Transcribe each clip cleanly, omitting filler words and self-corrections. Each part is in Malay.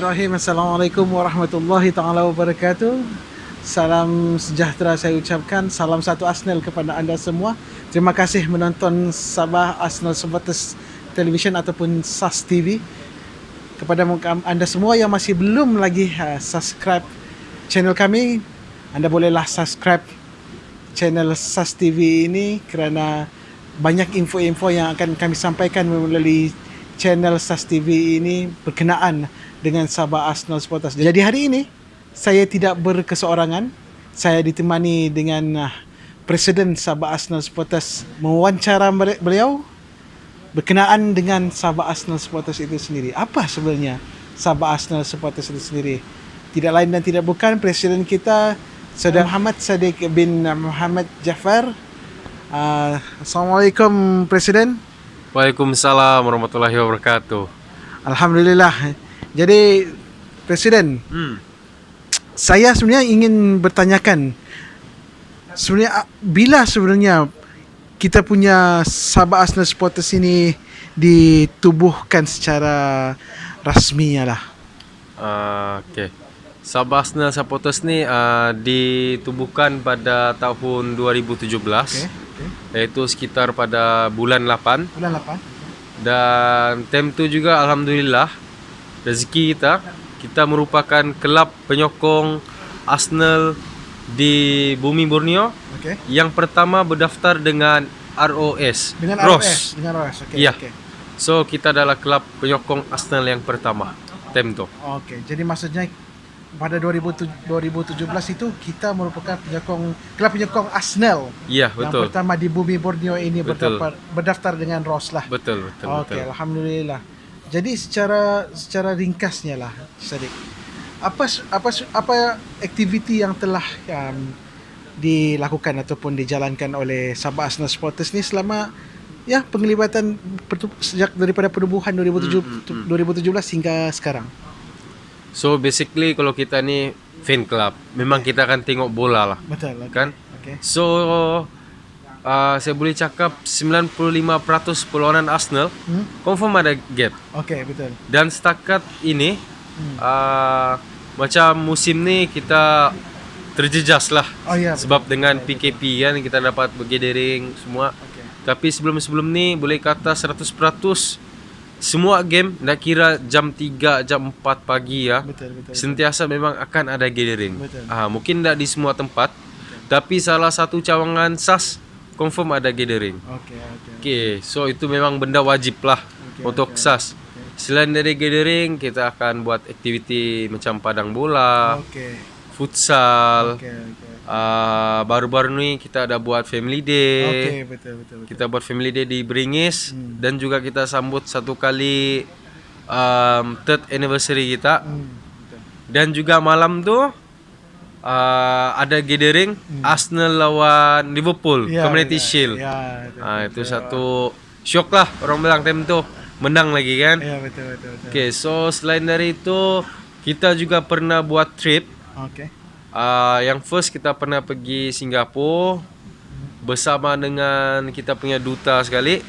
Bismillahirrahmanirrahim. Assalamualaikum warahmatullahi taala wabarakatuh. Salam sejahtera saya ucapkan. Salam satu Arsenal kepada anda semua. Terima kasih menonton Sabah Arsenal Supporters Television ataupun SAS TV. Kepada anda semua yang masih belum lagi subscribe channel kami, anda bolehlah subscribe channel SAS TV ini kerana banyak info-info yang akan kami sampaikan melalui channel SAS TV ini berkenaan dengan Sabah Arsenal Supporters. Jadi hari ini saya tidak berkeseorangan. Saya ditemani dengan Presiden Sabah Arsenal Supporters, mewawancara beliau berkenaan dengan Sabah Arsenal Supporters itu sendiri. Apa sebenarnya Sabah Arsenal Supporters itu sendiri? Tidak lain dan tidak bukan Presiden kita Saudara Muhammad Sadiq bin Muhammad Jaafar. Assalamualaikum Presiden. Waalaikumsalam warahmatullahi wabarakatuh. Alhamdulillah. Jadi Presiden, saya sebenarnya ingin bertanyakan, sebenarnya bila sebenarnya kita punya Sabah Arsenal Supporters ini ditubuhkan secara rasminya lah. Okey. Sabah Arsenal Supporters ni ditubuhkan pada tahun 2017. Iaitu sekitar pada bulan 8. Bulan 8. Dan time tu juga alhamdulillah rezeki kita merupakan kelab penyokong Arsenal di Bumi Borneo yang pertama berdaftar dengan ROS. Dengan ROS. Dengan ROS. Okey. Ya. So kita adalah kelab penyokong Arsenal yang pertama time tu. Okey. Jadi maksudnya pada 2017 itu kita merupakan kelab penyokong Arsenal. Ya, betul. Yang pertama di Bumi Borneo ini Betul. berdaftar dengan ROS lah. Betul. Okey, alhamdulillah. Jadi secara ringkasnya lah, Sadiq. Apa aktiviti yang telah dilakukan ataupun dijalankan oleh Sabah Arsenal Supporters ni selama penglibatan sejak daripada penubuhan 2017 hingga sekarang? So basically kalau kita ni fan club, memang kita akan tengok bola lah. Betul, kan? Okay. So saya boleh cakap 95% perlawanan Arsenal confirm ada gap. Okey, betul. Dan setakat ini macam musim ni kita terjejas lah. Sebab dengan PKP kan kita dapat bergathering semua. Tapi sebelum ni boleh kata 100% semua game nak kira jam 3, jam 4 pagi Betul. sentiasa memang akan ada gathering. Mungkin tak di semua tempat, tapi salah satu cawangan SAS confirm ada gathering. Okey. So itu memang benda wajib lah untuk SAS. Selain dari gathering, kita akan buat aktiviti macam padang bola, futsal. Baru-baru ni kita ada buat family day. Betul. Kita buat family day di Beringis dan juga kita sambut satu kali third anniversary kita. Dan juga malam tu ada gathering Arsenal lawan Liverpool Community Shield. Itu satu syok lah orang bilang time tu, menang lagi kan. Betul. Okay, so selain dari itu kita juga pernah buat trip. Yang first kita pernah pergi Singapura bersama dengan kita punya duta sekali,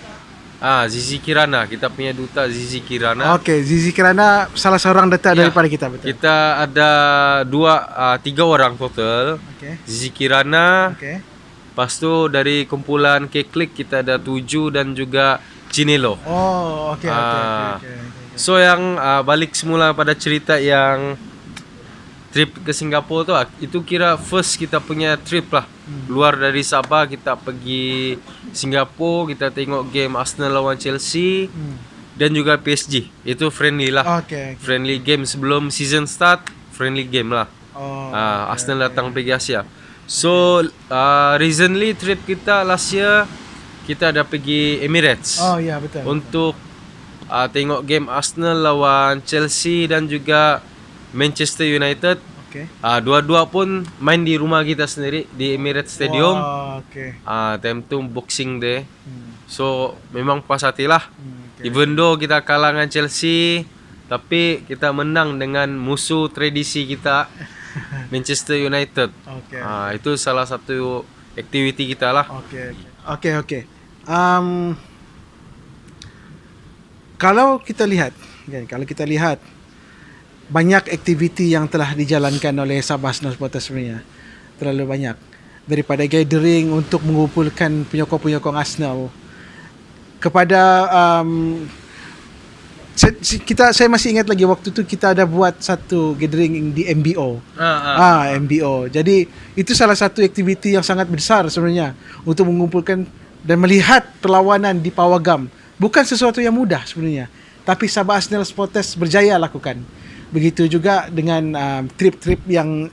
Zizi Kirana. Kita punya duta Zizi Kirana. Okey, Zizi Kirana salah seorang duta daripada kita, betul. Kita ada 3 orang total. Zizi Kirana. Lepas tu dari kumpulan K-Click kita ada 7 dan juga Cinelo. Okey. So yang balik semula pada cerita yang trip ke Singapura tu, itu kira first kita punya trip lah. Luar dari Sabah kita pergi Singapura, kita tengok game Arsenal lawan Chelsea dan juga PSG. Itu friendly lah. Friendly game sebelum season start, friendly game lah. Arsenal datang pergi Asia. So recently trip kita last year kita ada pergi Emirates. Betul. Untuk tengok game Arsenal lawan Chelsea dan juga Manchester United. Dua-dua pun main di rumah kita sendiri di Emirates Stadium. Time tu Boxing Day. So memang puas hati lah. Even though kita kalah dengan Chelsea, tapi kita menang dengan musuh tradisi kita Manchester United. Itu salah satu aktiviti kita lah. Okey. Kalau kita lihat banyak aktiviti yang telah dijalankan oleh Sabah Arsenal Supporters sebenarnya. Terlalu banyak. Daripada gathering untuk mengumpulkan penyokong-penyokong Arsenal kepada saya masih ingat lagi waktu tu kita ada buat satu gathering di MBO. MBO. Jadi itu salah satu aktiviti yang sangat besar sebenarnya untuk mengumpulkan dan melihat perlawanan di Pawagam. Bukan sesuatu yang mudah sebenarnya, tapi Sabah Arsenal Supporters berjaya lakukan. Begitu juga dengan trip-trip yang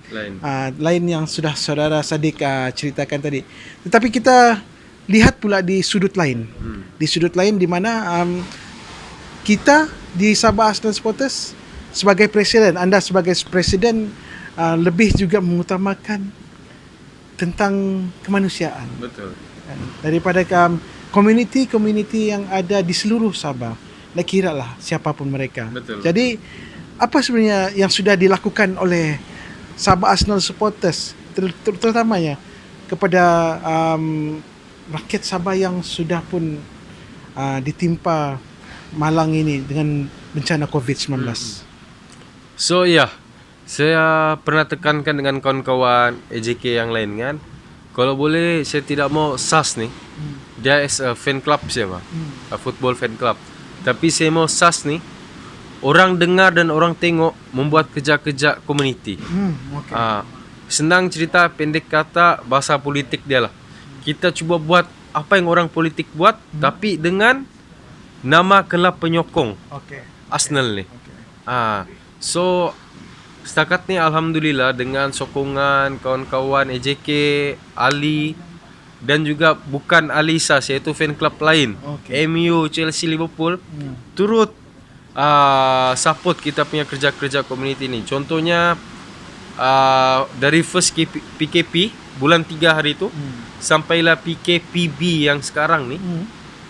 lain yang sudah saudara Sadiq ceritakan tadi. Tetapi kita lihat pula di sudut lain. Di sudut lain di mana kita di Sabah Arsenal Supporters sebagai presiden, anda sebagai presiden lebih juga mengutamakan tentang kemanusiaan. Betul. Daripada community yang ada di seluruh Sabah. Nak kira lah siapapun mereka. Betul. Jadi apa sebenarnya yang sudah dilakukan oleh Sabah Arsenal Supporters terutamanya kepada rakyat Sabah yang sudah pun ditimpa malang ini dengan bencana COVID-19. So saya pernah tekankan dengan kawan-kawan EJK yang lain kan, kalau boleh saya tidak mau SAS nih, dia is a fan club siapa, a football fan club. Tapi saya mau SAS nih, orang dengar dan orang tengok membuat kerja-kerja community. Senang cerita, pendek kata, bahasa politik dia lah. Kita cuba buat apa yang orang politik buat, tapi dengan nama kelab penyokong Arsenal ni. So setakat ni alhamdulillah dengan sokongan kawan-kawan EJK, Ali dan juga bukan Alisa, iaitu fan club lain, MU, Chelsea, Liverpool turut support kita punya kerja-kerja community ni. Contohnya dari first PKP bulan 3 hari tu sampailah PKPB yang sekarang ni,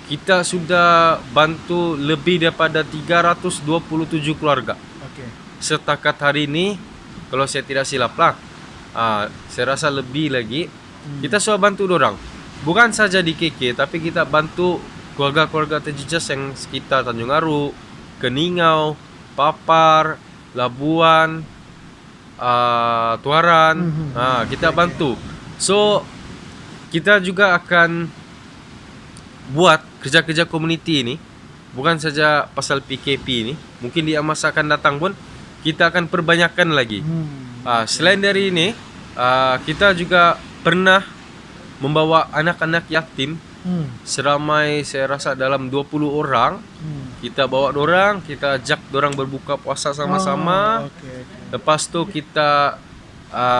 kita sudah bantu lebih daripada 327 keluarga. Setakat hari ini, kalau saya tidak silap lah, saya rasa lebih lagi. Kita sudah bantu dorang. Bukan saja di KK, tapi kita bantu keluarga-keluarga terjejas yang sekitar Tanjung Aru, Keningau, Papar, Labuan, Tuaran. Kita bantu. So kita juga akan buat kerja-kerja community ini, bukan saja pasal PKP ini, mungkin di masa akan datang pun kita akan perbanyakkan lagi. Selain dari ini, kita juga pernah membawa anak-anak yatim seramai saya rasa dalam 20 orang. Kita bawa dorang, kita ajak dorang berbuka puasa sama-sama. Lepas tu kita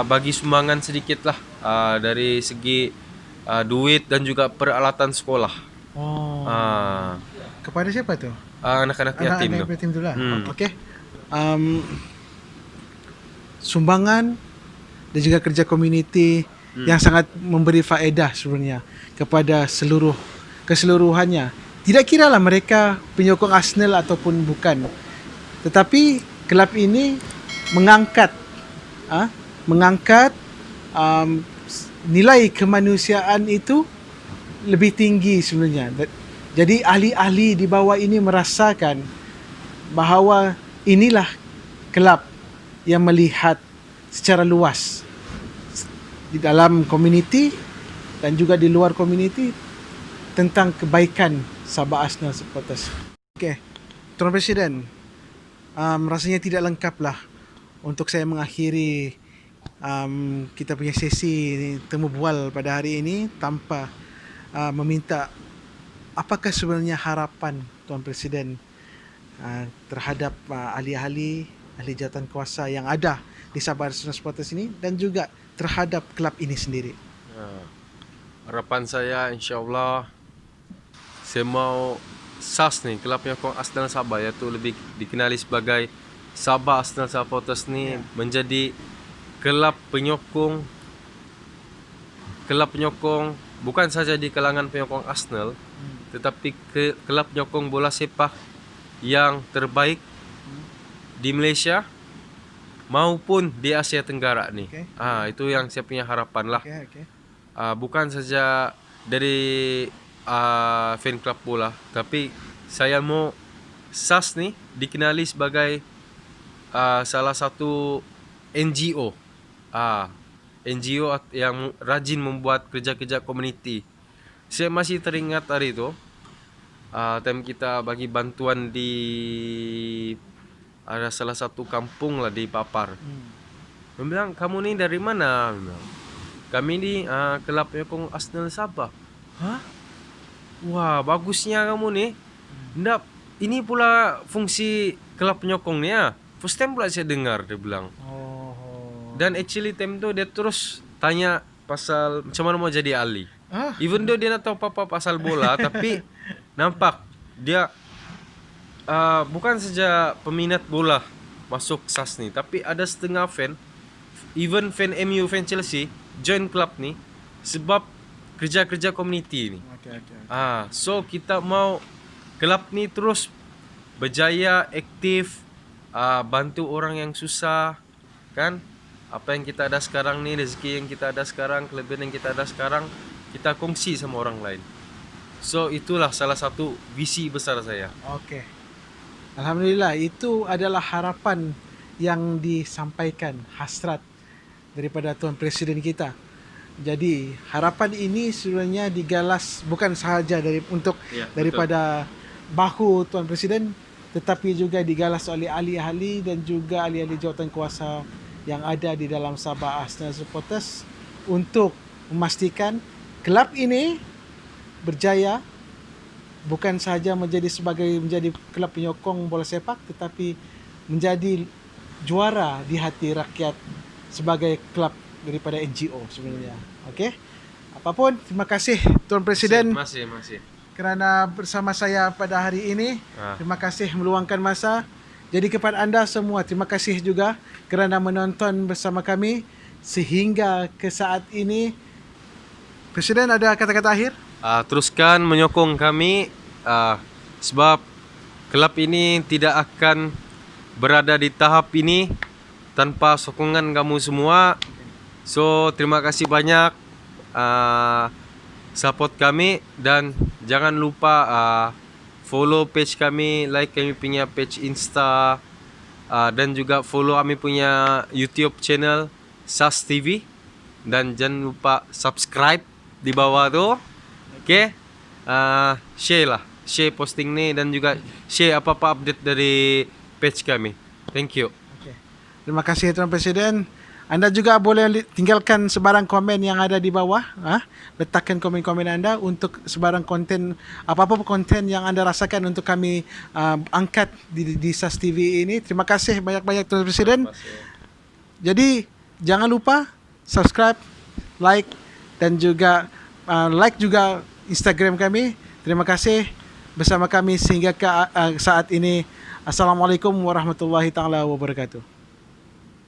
bagi sumbangan sedikit lah dari segi duit dan juga peralatan sekolah. Kepada siapa tu? Anak-anak yatim tu. Anak-anak yatim tu lah. Okey. Sumbangan dan juga kerja community yang sangat memberi faedah sebenarnya kepada keseluruhannya. Tidak kira lah mereka penyokong Arsenal ataupun bukan. Tetapi kelab ini mengangkat nilai kemanusiaan itu lebih tinggi sebenarnya. Jadi ahli-ahli di bawah ini merasakan bahawa inilah kelab yang melihat secara luas di dalam community dan juga di luar community tentang kebaikan Sabah Arsenal Supporters. Okey, Tuan Presiden, rasanya tidak lengkap lah untuk saya mengakhiri kita punya sesi temu bual pada hari ini tanpa meminta apakah sebenarnya harapan Tuan Presiden terhadap ahli-ahli jawatan kuasa yang ada di Sabah Arsenal Supporters ini dan juga terhadap kelab ini sendiri. Harapan saya insya-Allah saya mau SAS ni, kelab penyokong Arsenal Sabah, iaitu lebih dikenali sebagai Sabah Arsenal Supporters ni menjadi kelab penyokong bukan saja di kalangan penyokong Arsenal, tetapi kelab penyokong bola sepak yang terbaik di Malaysia maupun di Asia Tenggara ni. Itu yang saya punya harapan lah. Bukan saja dari fan club bola, tapi saya mau SAS ni dikenali sebagai salah satu NGO. NGO yang rajin membuat kerja-kerja community. Saya masih teringat hari itu, time kita bagi bantuan di ada salah satu kampung lah di Papar. Dia bilang, kamu nih dari mana? Dia bilang, kami ini kelab penyokong Arsenal Sabah. Hah? Wah, bagusnya kamu nih. Nggak, ini pula fungsi kelab penyokongnya. First time pula saya dengar, dia bilang. Oh. Dan actually time tu dia terus tanya pasal macam mana mau jadi ahli. Even though dia nak tahu apa-apa pasal bola, tapi nampak dia bukan saja peminat bola masuk SAS ni, tapi ada setengah fan, even fan MU, fan Chelsea, join club ni sebab kerja-kerja community ni. Okay. So kita mau club ni terus berjaya, aktif, bantu orang yang susah, kan? Apa yang kita ada sekarang ni, rezeki yang kita ada sekarang, kelebihan yang kita ada sekarang, kita kongsi sama orang lain. So itulah salah satu visi besar saya. Oke. Alhamdulillah, itu adalah harapan yang disampaikan, hasrat daripada Tuan Presiden kita. Jadi harapan ini sebenarnya digalas bukan sahaja daripada bahu Tuan Presiden, tetapi juga digalas oleh ahli-ahli dan juga ahli-ahli jawatan kuasa yang ada di dalam Sabah Arsenal Supporters untuk memastikan kelab ini berjaya, bukan sahaja menjadi kelab penyokong bola sepak, tetapi menjadi juara di hati rakyat sebagai kelab daripada NGO sebenarnya. Okey. Apapun, terima kasih Tuan Presiden Masih. kerana bersama saya pada hari ini. Terima kasih meluangkan masa. Jadi kepada anda semua, terima kasih juga kerana menonton bersama kami sehingga ke saat ini. Presiden, ada kata-kata akhir? Teruskan menyokong kami, sebab kelab ini tidak akan berada di tahap ini tanpa sokongan kamu semua. So terima kasih banyak support kami, dan jangan lupa follow page kami, like kami punya page Insta, dan juga follow kami punya YouTube channel SAS TV, dan jangan lupa subscribe di bawah tu. Okay, share posting ni, dan juga share apa-apa update dari page kami. Thank you. Okay. Terima kasih Tuan Presiden. Anda juga boleh tinggalkan sebarang komen yang ada di bawah. Letakkan komen-komen anda untuk sebarang konten, apa-apa konten yang anda rasakan untuk kami angkat di SAS TV ini. Terima kasih banyak-banyak Tuan Presiden. Jadi jangan lupa subscribe, like, dan juga like juga Instagram kami. Terima kasih bersama kami sehingga ke saat ini. Assalamualaikum warahmatullahi taala wabarakatuh.